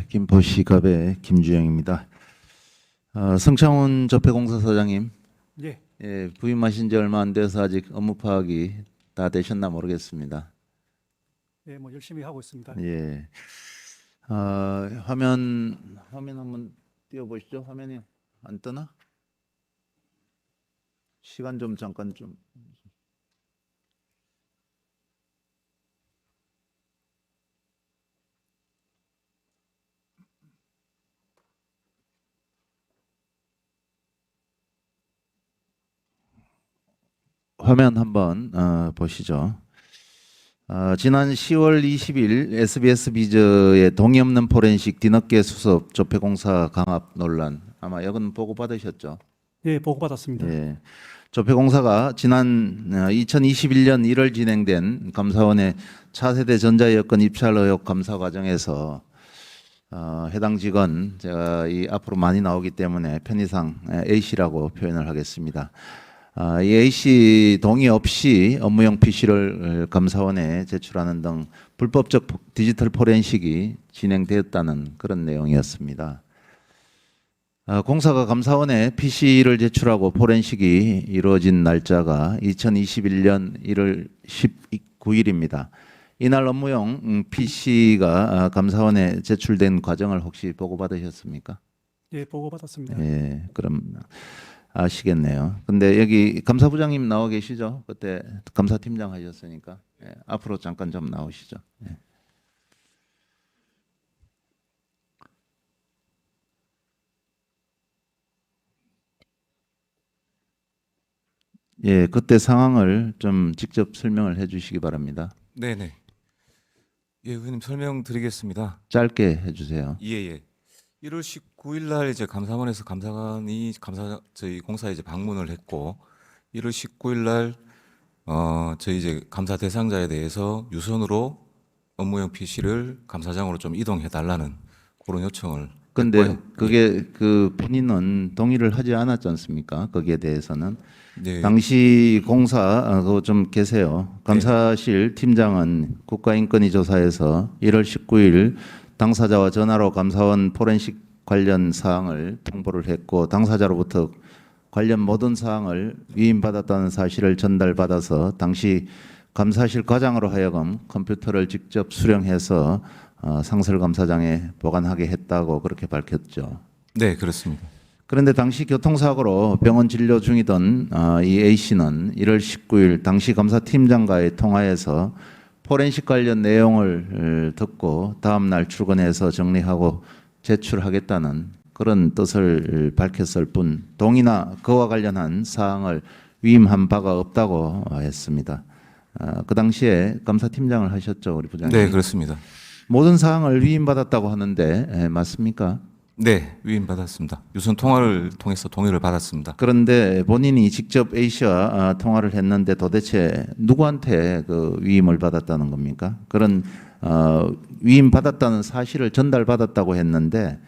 김포시갑의 김주영입니다. 성창훈 적폐공사 사장님, 예, 부임하신 지 얼마 안 돼서 아직 업무 파악이 다 되셨나 모르겠습니다. 예, 뭐 열심히 하고 있습니다. 예, 화면 한번 띄워보시죠. 화면이 안 뜨나? 시간 좀 잠깐 좀. 화면 한번 보시죠. 지난 10월 20일 SBS 비저의 동의 없는 포렌식 뒤늦게 수습 적폐공사 강압 논란, 아마 여건 보고 받으셨죠? 예, 보고받았습니다. 예. 적폐공사가 지난 2021년 1월 진행된 감사원의 차세대 전자여권 입찰 의혹 감사 과정에서 해당 직원, 제가 이 앞으로 많이 나오기 때문에 편의상 A씨라고 표현을 하겠습니다. 이 A씨 동의 없이 업무용 PC를 감사원에 제출하는 등 불법적 디지털 포렌식이 진행되었다는 그런 내용이었습니다. 공사가 감사원에 PC를 제출하고 포렌식이 이루어진 날짜가 2021년 1월 19일입니다. 이날 업무용 PC가 감사원에 제출된 과정을 혹시 보고받으셨습니까? 예, 보고받았습니다. 예, 그럼 아시겠네요. 근데 여기 감사부장님 나와 계시죠? 그때 감사팀장 하셨으니까. 앞으로 잠깐 좀 나오시죠. 그때 상황을 좀 직접 설명을 해 주시기 바랍니다. 네네. 예, 의원님 설명드리겠습니다. 짧게 해 주세요. 예. 1월 19일 날 이제 감사원에서 감사관이 저희 공사에 이제 방문을 했고 1월 19일 날 저희 이제 감사 대상자에 대해서 유선으로 업무용 PC를 감사장으로 좀 이동해 달라는 그런 요청을 근데 했고요. 그게 그 본인은 동의를 하지 않았지 않습니까? 거기에 대해서는 네. 당시 공사 그거 좀 계세요. 감사실 팀장은 국가인권위 조사에서 1월 19일 당사자와 전화로 감사원 포렌식 관련 사항을 통보를 했고 당사자로부터 관련 모든 사항을 위임받았다는 사실을 전달받아서 당시 감사실 과장으로 하여금 컴퓨터를 직접 수령해서 상설감사장에 보관하게 했다고 그렇게 밝혔죠. 네, 그렇습니다. 그런데 당시 교통사고로 병원 진료 중이던 이 A씨는 1월 19일 당시 감사팀장과의 통화에서 포렌식 관련 내용을 듣고 다음 날 출근해서 정리하고 제출하겠다는 그런 뜻을 밝혔을 뿐 동의나 그와 관련한 사항을 위임한 바가 없다고 했습니다. 그 당시에 감사팀장을 하셨죠, 우리 부장님? 네, 그렇습니다. 모든 사항을 위임받았다고 하는데 맞습니까? 네, 위임받았습니다. 유선 통화를 통해서 동의를 받았습니다. 그런데 본인이 직접 A씨와 통화를 했는데 도대체 누구한테 그 위임을 받았다는 겁니까? 그런 위임 받았다는 사실을 전달받았다고 했는데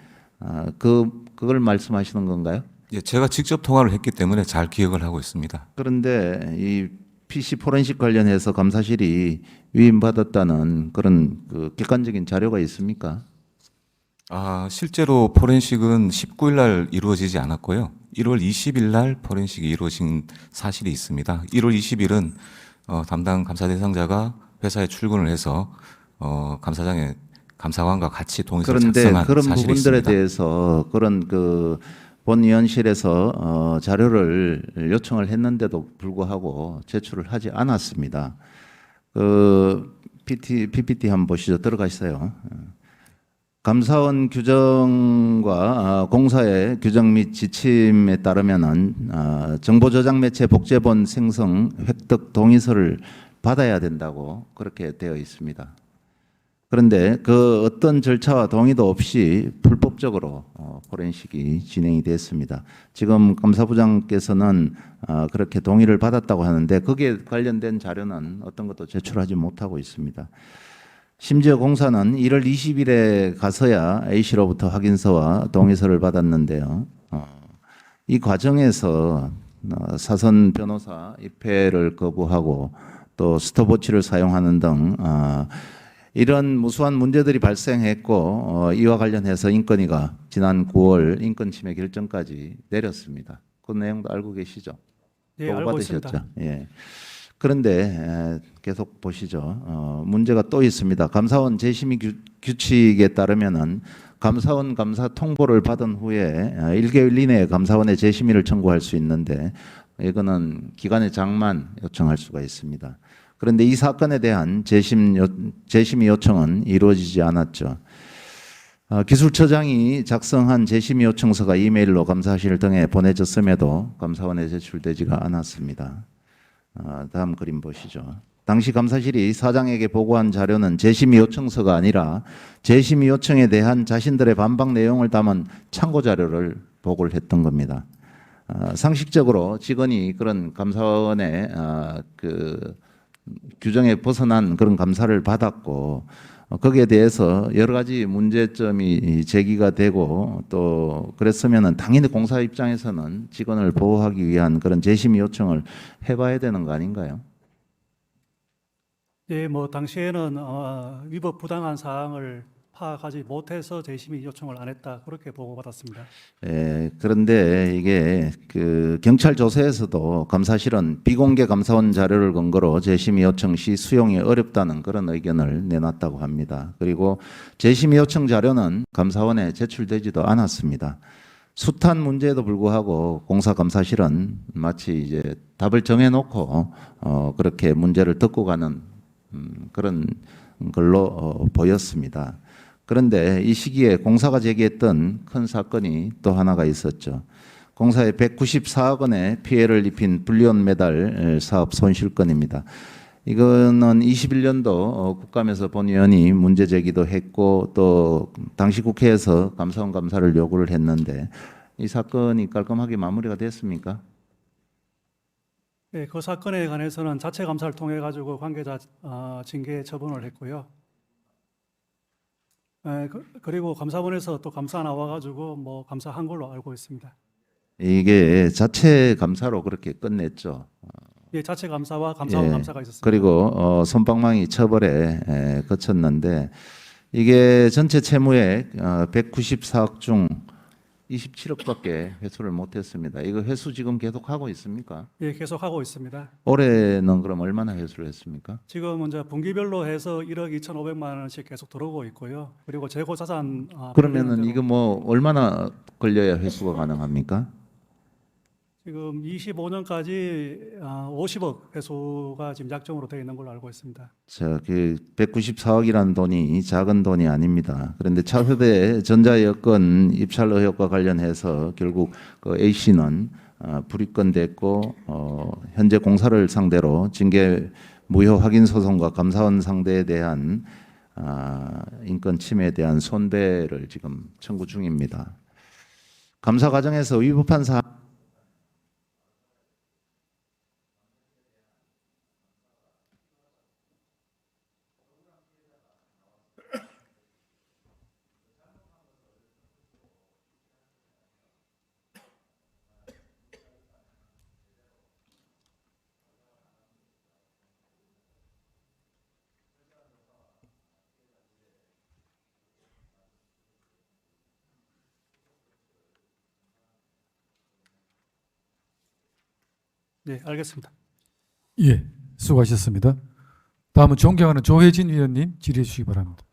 그걸 말씀하시는 건가요? 예, 제가 직접 통화를 했기 때문에 잘 기억을 하고 있습니다. 그런데 이 PC 포렌식 관련해서 감사실이 위임 받았다는 그런 그 객관적인 자료가 있습니까? 실제로 포렌식은 19일 날 이루어지지 않았고요. 1월 20일 날 포렌식이 이루어진 사실이 있습니다. 1월 20일은 담당 감사 대상자가 회사에 출근을 해서 감사장에 감사관과 같이 동의서를 그런데 작성한 그런 사실이 부분들에 있습니다. 대해서 그런 그 본위원실에서 자료를 요청을 했는데도 불구하고 제출을 하지 않았습니다. 그 PPT 한번 보시죠. 들어가시세요. 감사원 규정과 공사의 규정 및 지침에 따르면은 정보 저장 매체 복제본 생성 획득 동의서를 받아야 된다고 그렇게 되어 있습니다. 그런데 그 어떤 절차와 동의도 없이 불법적으로 포렌식이 진행이 됐습니다. 지금 감사부장께서는 그렇게 동의를 받았다고 하는데 거기에 관련된 자료는 어떤 것도 제출하지 못하고 있습니다. 심지어 공사는 1월 20일에 가서야 A씨로부터 확인서와 동의서를 받았는데요. 이 과정에서 사선 변호사 입회를 거부하고 또 스톱워치를 사용하는 등 이런 무수한 문제들이 발생했고 이와 관련해서 인권위가 지난 9월 인권 침해 결정까지 내렸습니다. 그 내용도 알고 계시죠? 예, 알고 있습니다. 받으셨죠? 예. 그런데 계속 보시죠. 문제가 또 있습니다. 감사원 재심의 규칙에 따르면은 감사원 감사 통보를 받은 후에 1개월 이내에 감사원에 재심의를 청구할 수 있는데 이거는 기관의 장만 요청할 수가 있습니다. 그런데 이 사건에 대한 재심의 요청은 이루어지지 않았죠. 기술처장이 작성한 재심의 요청서가 이메일로 감사실 등에 보내졌음에도 감사원에 제출되지가 않았습니다. 다음 그림 보시죠. 당시 감사실이 사장에게 보고한 자료는 재심의 요청서가 아니라 재심의 요청에 대한 자신들의 반박 내용을 담은 참고 자료를 보고를 했던 겁니다. 상식적으로 직원이 그런 감사원의 그 규정에 벗어난 그런 감사를 받았고 거기에 대해서 여러 가지 문제점이 제기가 되고 또 그랬으면은 당연히 공사 입장에서는 직원을 보호하기 위한 그런 재심의 요청을 해봐야 되는 거 아닌가요? 예, 뭐 당시에는 위법 부당한 사항을 파악하지 못해서 재심의 요청을 안 했다 그렇게 보고받았습니다. 그런데 이게 그 경찰 조사에서도 감사실은 비공개 감사원 자료를 근거로 재심의 요청 시 수용이 어렵다는 그런 의견을 내놨다고 합니다. 그리고 재심의 요청 자료는 감사원에 제출되지도 않았습니다. 숱한 문제에도 불구하고 공사감사실은 마치 이제 답을 정해놓고 그렇게 문제를 듣고 가는 그런 걸로 보였습니다. 그런데 이 시기에 공사가 제기했던 큰 사건이 또 하나가 있었죠. 공사에 194억 원의 피해를 입힌 불리온 메달 사업 손실건입니다. 이거는 21년도 국감에서 본위원이 문제 제기도 했고 또 당시 국회에서 감사원 감사를 요구를 했는데 이 사건이 깔끔하게 마무리가 됐습니까? 예, 그 사건에 관해서는 자체 감사를 통해 가지고 관계자 징계 처분을 했고요. 그리고 감사원에서 또 감사 나와 가지고 뭐 감사한 걸로 알고 있습니다. 이게 자체 감사로 그렇게 끝냈죠. 예, 자체 감사와 감사원 예, 감사가 있었습니다. 그리고 솜방망이 처벌에 거쳤는데 이게 전체 채무액 194억 중 27억밖에 회수를 못했습니다. 이거 회수 지금 계속 하고 있습니까? 예, 계속 하고 있습니다. 올해는 그럼 얼마나 회수를 했습니까? 지금 이제 분기별로 해서 1억 2,500만 원씩 계속 들어오고 있고요. 그리고 재고 자산 그러면은 이거 뭐 얼마나 걸려야 회수가 가능합니까? 지금 25년까지 50억 회수가 지금 약정으로 되어 있는 걸로 알고 있습니다. 자, 그 194억이라는 돈이 작은 돈이 아닙니다. 그런데 차세대 전자여건 입찰 의혹과 관련해서 결국 그 A 씨는 불입건됐고 현재 공사를 상대로 징계 무효 확인 소송과 감사원 상대에 대한 인권 침해에 대한 손배를 지금 청구 중입니다. 감사 과정에서 위법한 사항 네, 알겠습니다. 예, 수고하셨습니다. 다음은 존경하는 조혜진 위원님 질의해 주시기 바랍니다.